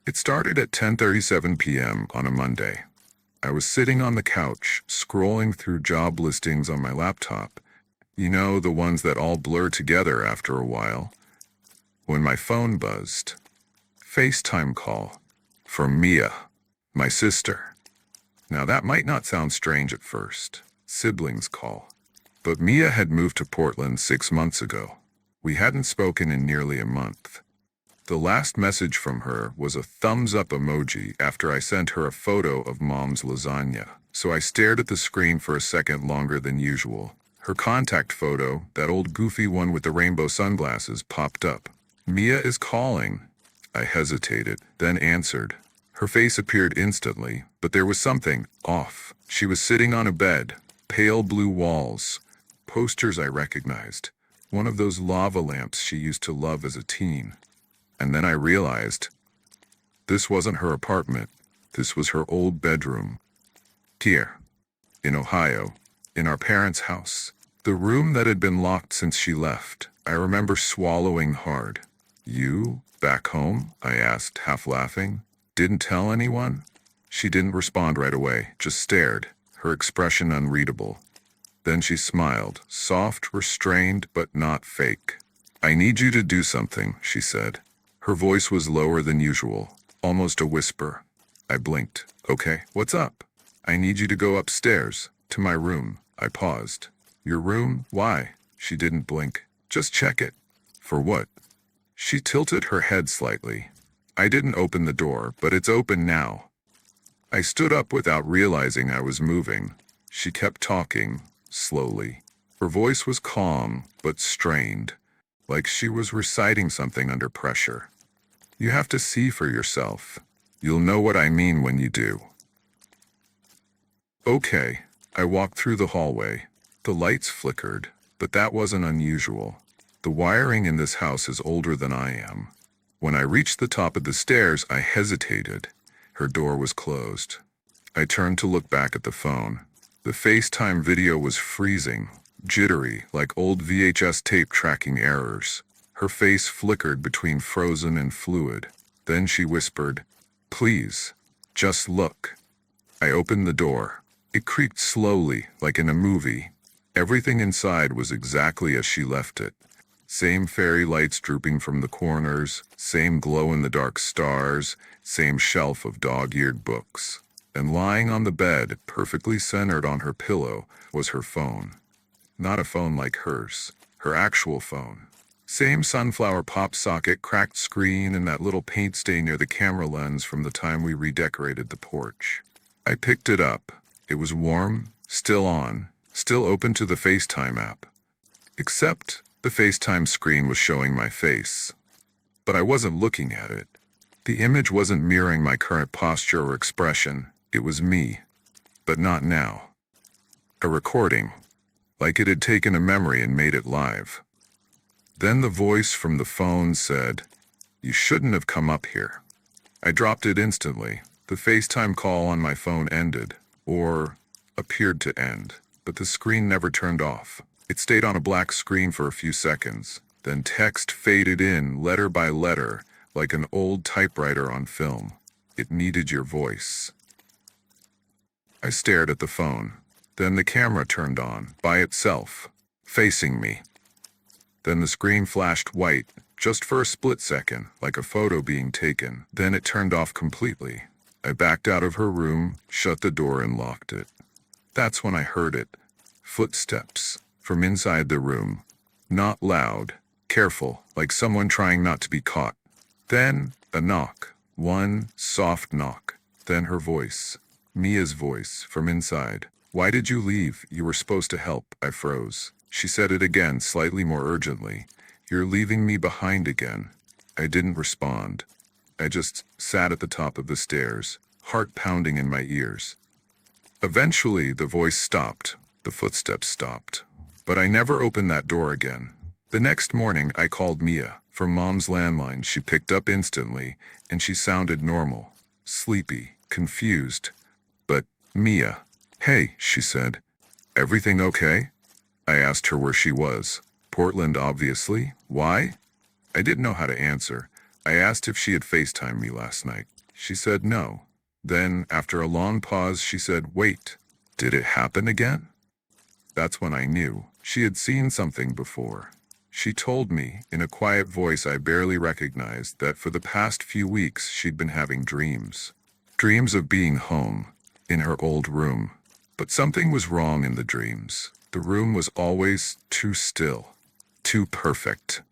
It started at 10:37 p.m. on a Monday. I was sitting on the couch, scrolling through job listings on my laptop. You know, the ones that all blur together after a while. When my phone buzzed. FaceTime call. From Mia, my sister. Now that might not sound strange at first. Siblings call. But Mia had moved to Portland 6 months ago. We hadn't spoken in nearly a month. The last message from her was a thumbs-up emoji after I sent her a photo of Mom's lasagna, so I stared at the screen for a second longer than usual. Her contact photo, that old goofy one with the rainbow sunglasses, popped up. "Mia is calling." I hesitated, then answered. Her face appeared instantly, but there was something off. She was sitting on a bed, pale blue walls, posters I recognized, one of those lava lamps she used to love as a teen. And then I realized, this wasn't her apartment. This was her old bedroom. Here, in Ohio, in our parents' house. The room that had been locked since she left. I remember swallowing hard. "You, back home?" I asked, half laughing. "Didn't tell anyone?" She didn't respond right away, just stared, her expression unreadable. Then she smiled, soft, restrained, but not fake. "I need you to do something," she said. Her voice was lower than usual, almost a whisper. I blinked. "Okay, what's up?" "I need you to go upstairs, to my room." I paused. "Your room? Why?" She didn't blink. "Just check it." "For what?" She tilted her head slightly. "I didn't open the door, but it's open now." I stood up without realizing I was moving. She kept talking, slowly. Her voice was calm, but strained, like she was reciting something under pressure. "You have to see for yourself. You'll know what I mean when you do." Okay. I walked through the hallway. The lights flickered, but that wasn't unusual. The wiring in this house is older than I am. When I reached the top of the stairs, I hesitated. Her door was closed. I turned to look back at the phone. The FaceTime video was freezing, jittery, like old VHS tape tracking errors. Her face flickered between frozen and fluid. Then she whispered, "Please, just look." I opened the door. It creaked slowly, like in a movie. Everything inside was exactly as she left it. Same fairy lights drooping from the corners, same glow-in-the-dark stars, same shelf of dog-eared books. And lying on the bed, perfectly centered on her pillow, was her phone. Not a phone like hers, her actual phone. Same sunflower pop socket, cracked screen, and that little paint stain near the camera lens from the time we redecorated the porch. I picked it up. It was warm, still on, still open to the FaceTime app. Except the FaceTime screen was showing my face. But I wasn't looking at it. The image wasn't mirroring my current posture or expression. It was me. But not now. A recording. Like it had taken a memory and made it live. Then the voice from the phone said, "You shouldn't have come up here." I dropped it instantly. The FaceTime call on my phone ended, or appeared to end, but the screen never turned off. It stayed on a black screen for a few seconds. Then text faded in, letter by letter, like an old typewriter on film. "It needed your voice." I stared at the phone. Then the camera turned on, by itself, facing me. Then the screen flashed white, just for a split second, like a photo being taken. Then it turned off completely. I backed out of her room, shut the door, and locked it. That's when I heard it. Footsteps, from inside the room. Not loud, careful, like someone trying not to be caught. Then a knock, one soft knock. Then her voice, Mia's voice, from inside. "Why did you leave? You were supposed to help." I froze. She said it again, slightly more urgently. "You're leaving me behind again." I didn't respond. I just sat at the top of the stairs, heart pounding in my ears. Eventually, the voice stopped. The footsteps stopped. But I never opened that door again. The next morning, I called Mia. From Mom's landline, she picked up instantly, and she sounded normal. Sleepy, confused. But, "Mia." "Hey," she said. "Everything okay?" I asked her where she was. Portland, obviously. Why? I didn't know how to answer. I asked if she had FaceTimed me last night. She said no. Then, after a long pause, she said, "Wait, did it happen again?" That's when I knew. She had seen something before. She told me, in a quiet voice I barely recognized, that for the past few weeks she'd been having dreams. Dreams of being home, in her old room. But something was wrong in the dreams. The room was always too still, too perfect.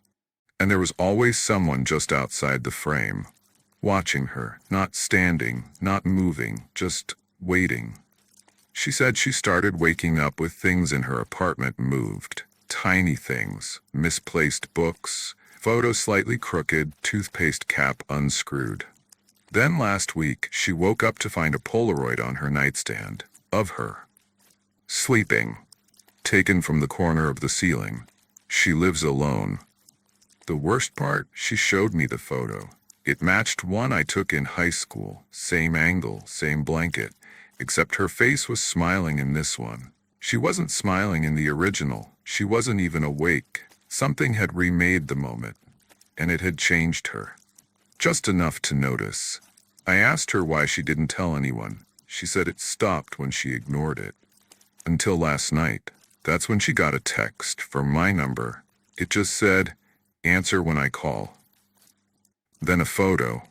And there was always someone just outside the frame, watching her, not standing, not moving, just waiting. She said she started waking up with things in her apartment moved. Tiny things, misplaced books, photos slightly crooked, toothpaste cap unscrewed. Then last week, she woke up to find a Polaroid on her nightstand, of her. Sleeping. Taken from the corner of the ceiling. She lives alone. The worst part, she showed me the photo. It matched one I took in high school. Same angle, same blanket. Except her face was smiling in this one. She wasn't smiling in the original. She wasn't even awake. Something had remade the moment, and it had changed her. Just enough to notice. I asked her why she didn't tell anyone. She said it stopped when she ignored it. Until last night. That's when she got a text from my number. It just said, "Answer when I call." Then a photo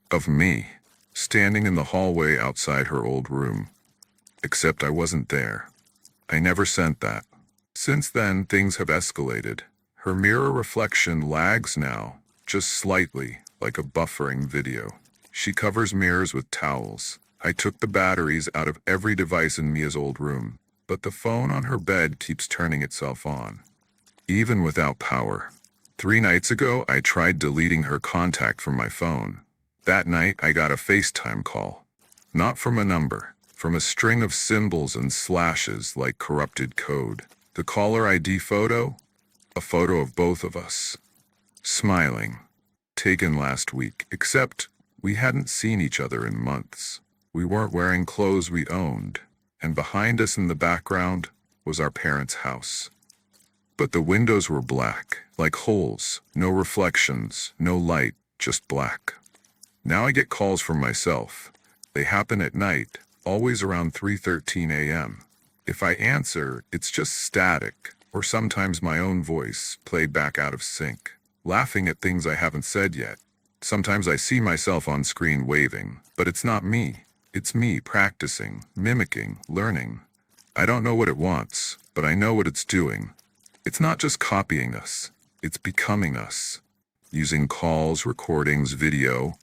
of me, standing in the hallway outside her old room. Except I wasn't there. I never sent that. Since then, things have escalated. Her mirror reflection lags now, just slightly, like a buffering video. She covers mirrors with towels. I took the batteries out of every device in Mia's old room, but the phone on her bed keeps turning itself on. Even without power. 3 nights ago, I tried deleting her contact from my phone. That night, I got a FaceTime call. Not from a number, from a string of symbols and slashes like corrupted code. The caller ID photo? A photo of both of us. Smiling. Taken last week, except we hadn't seen each other in months. We weren't wearing clothes we owned, and behind us in the background was our parents' house. But the windows were black, like holes, no reflections, no light, just black. Now I get calls from myself. They happen at night, always around 3:13 a.m. If I answer, it's just static, or sometimes my own voice, played back out of sync, laughing at things I haven't said yet. Sometimes I see myself on screen waving, but it's not me. It's me practicing, mimicking, learning. I don't know what it wants, but I know what it's doing. It's not just copying us, it's becoming us. Using calls, recordings, video,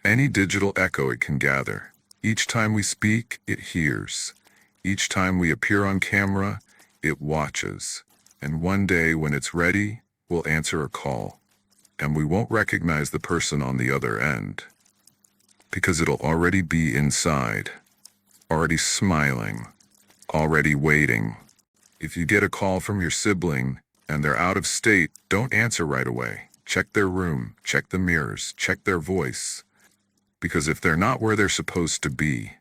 any digital echo it can gather. Each time we speak, it hears. Each time we appear on camera, it watches. And one day when it's ready, we'll answer a call. And we won't recognize the person on the other end. Because it'll already be inside. Already smiling. Already waiting. If you get a call from your sibling and they're out of state, don't answer right away. Check their room, check the mirrors, check their voice. Because if they're not where they're supposed to be,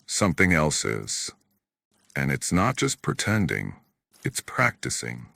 something else is. And it's not just pretending, it's practicing.